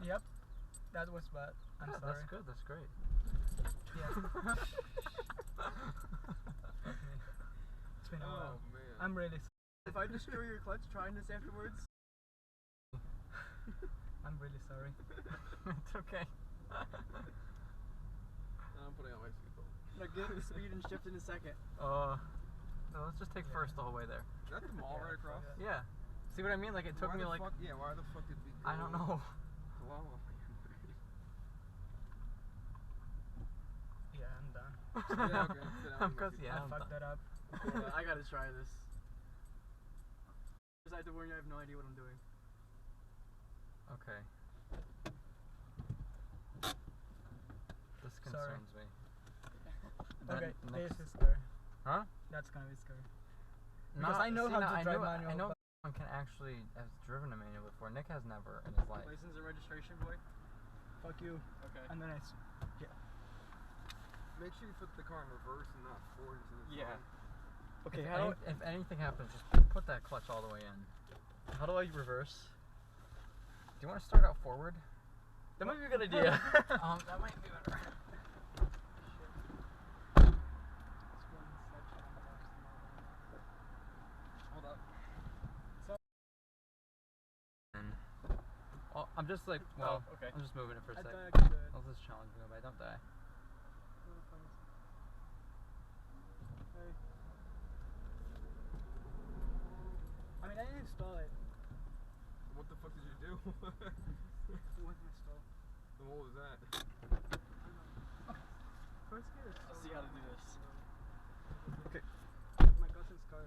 Yep. That was bad. I'm sorry. That's good. That's great. Yeah. It's been a while. Man. I'm really sorry. If I destroy your clutch trying this afterwards, I'm really sorry. It's okay. I'm putting on my seatbelt. now get the speed and shift in a second. No, let's just take first the whole way there. Is that the mall right across? Yeah. See what I mean? Like it took me like. Yeah, why the fuck did we go? I don't know. Yeah, I'm done. Yeah, okay. Because I fucked that up. I gotta try this. I have to warn you, I have no idea what I'm doing. Okay. This concerns me. Okay, Next. this is scary. Huh? That's gonna be scary. Not, Because I know how to drive manual. I know one can actually has driven a manual before. Nick has never in his life. License and registration, boy? Fuck you. Okay. And then Make sure you put the car in reverse and not forward into the Yeah. front. Okay, If anything happens, just put that clutch all the way in. how do I reverse? Do you want to start out forward? That might be a good idea. That might be better. Hold up. Oh, I'm just like, well, okay. I'm just moving it for a I second. thought I could do it. I'll just challenge me, but I don't die. I mean, I didn't install it. What the fuck did you do? It wasn't installed. Then what was that? First gear. Let's see how to do this. Okay. My cousin's car.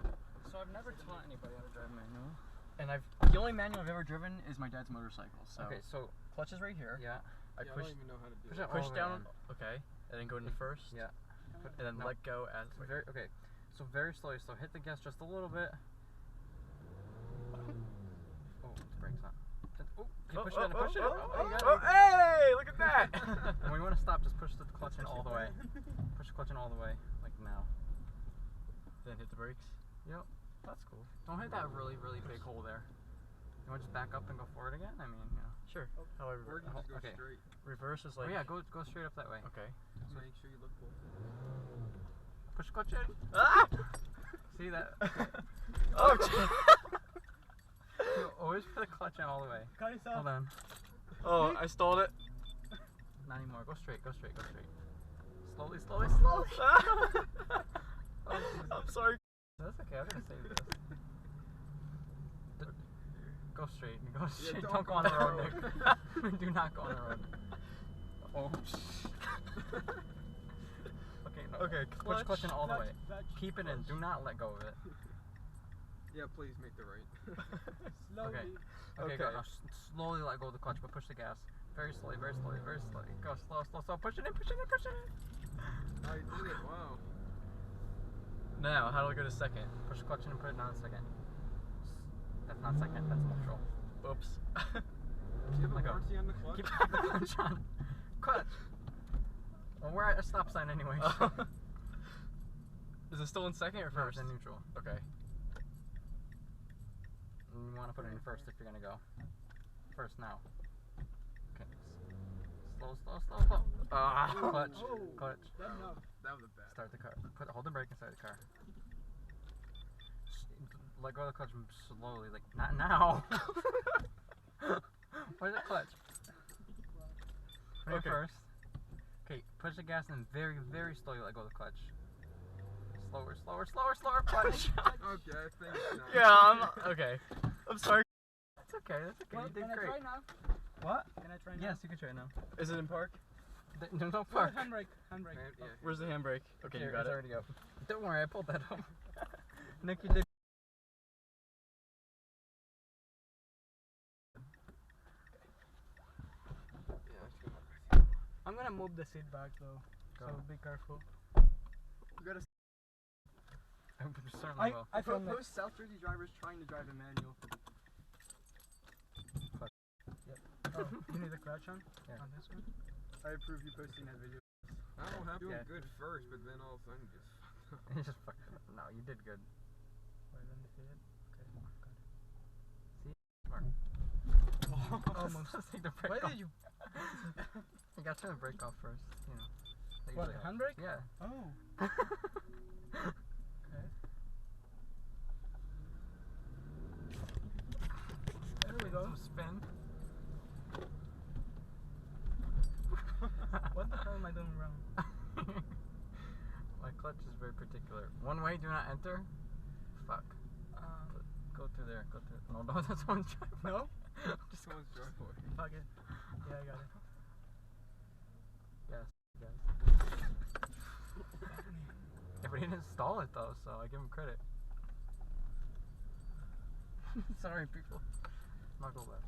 So I've never taught anybody how to drive manual. And the only manual I've ever driven is my dad's motorcycle. So Okay, so clutch is right here. yeah, I I push don't even know how to do push it. it all push the way down. in. Okay, and then go into first. Yeah. And then No. let go as. Very okay. So very slowly. So hit the gas just a little bit. Oh, the brake's not. Oh, can you push it in? Push it. Oh, you got it. Hey, look at that! And when you want to stop, just push the clutch in all the way. Push the clutch in all the way, like now. Then hit the brakes. Yep. That's cool. Don't hit that really, really big hole there. You want to just back up and go forward again? I mean, you know. Sure. How I Or you can just go Okay. straight. reverse is like. Oh yeah, go straight up that way. Okay. Just make sure you look cool. Push the clutch in. Ah! See that? Oh. You always put the clutch in all the way. Cut yourself. Hold on. Oh, I stalled it. Not anymore. Go straight. Go straight. Go straight. Slowly, slowly, slowly. Oh, Jesus. I'm sorry. That's okay. I'm gonna save this. Go straight. Go straight. don't Don't go go on the on road, the Nick. Do not go on the road. Oh. Okay. No. Okay, Push the clutch in all the way. Clutch, Keep it in. Do not let go of it. Yeah, please make the right. Slowly. Okay. Okay. Okay. Go. Now slowly let go of the clutch, but push the gas. Very slowly. Very slowly. Very slowly. Go slow, slow, slow. Push it in. Push it in. Push it in. Oh, you did it. Wow. Now, how do I go to second? Push the clutch in and put it down in second. That's not second. That's neutral. Oops. Do you have a Let go. warranty on the clutch? Keep the clutch on. Clutch. Well, we're at a stop sign anyway. Is it still in second or No, first? it's in neutral. Okay. And you want to put it in first if you're gonna go. First now. Okay. Slow, slow, slow, slow. Ah. Clutch. Oh. Clutch. No. That was a bad. Start the car. Hold the brake and start the car. Let go of the clutch slowly. Like not now. Where's the clutch? Put it Okay. first. Okay. Push the gas and very, very slowly let go of the clutch. Slower, slower, slower, slower. Clutch. Okay, I think it's not. Yeah, okay. I'm sorry. That's okay. That's okay. Well, You did can great. I try now? What? Can I try now? Yes, you can try it now. Is it in park? There's no Oh, park. handbrake. Handbrake. Yeah. Where's the handbrake? Okay, Here, you got it's it. already up. Don't worry, I pulled that up. Nick, you did. I'm gonna move the seat back though, Go. so be careful. You gotta I certainly will. I filmed it. post South Jersey drivers trying to drive a manual. Oh, you need the clutch on? Yeah. On this one? I approve you posting that video. I don't have doing Yeah. good first, but then all of a sudden just fucked up. You just fucked it up. No, you did good. Wait, let me see it. Okay, got it. Smart. Almost. Let's take the brake Why off. did you? You gotta turn the brake off first, you know. They What, usually- handbrake? Yeah. Oh. Okay. There we go. Some spin. What the hell am I doing wrong? My clutch is very particular. One way, do not enter. Fuck. Go through there. Go through. No, no, that's someone's driveway. No? Just someone's driveway. Fuck it. Yeah, I got it. Yes. Yes. Yeah, but he didn't install it though, so I give him credit. Sorry, people. Not go left.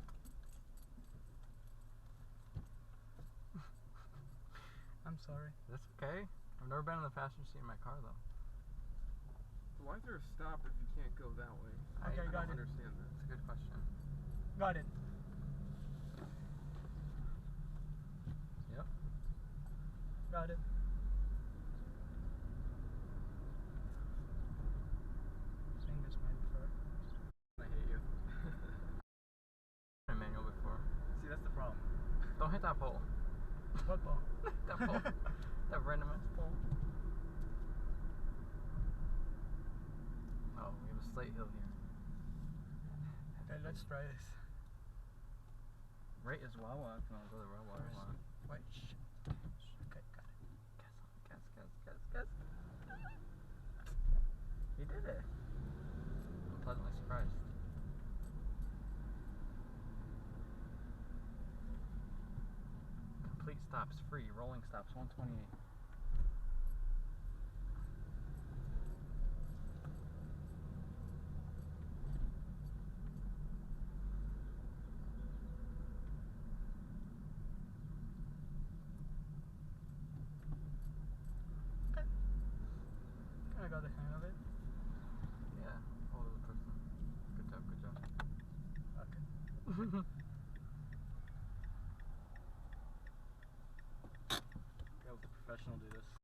I'm sorry. That's okay. I've never been in the passenger seat in my car though. Why is there a stop if you can't go that way? Okay, I got don't it. understand that. That's a good question. Got it. Yep. Got it. I think this might be fair. I hate you. I've manual before. See, that's the problem. Don't hit that pole. What ball? That pole. That random ass pole. Oh, we have a slate hill here. Okay, let's try this. Right is Wawa if you want to go to Wawa. Wait, shit. Okay, got it. Guess. You did it. I'm pleasantly surprised. Complete stops free. Rolling stops 128. I got the hang of it. Yeah. Hold the person. Good job. Okay. That was a professional do this.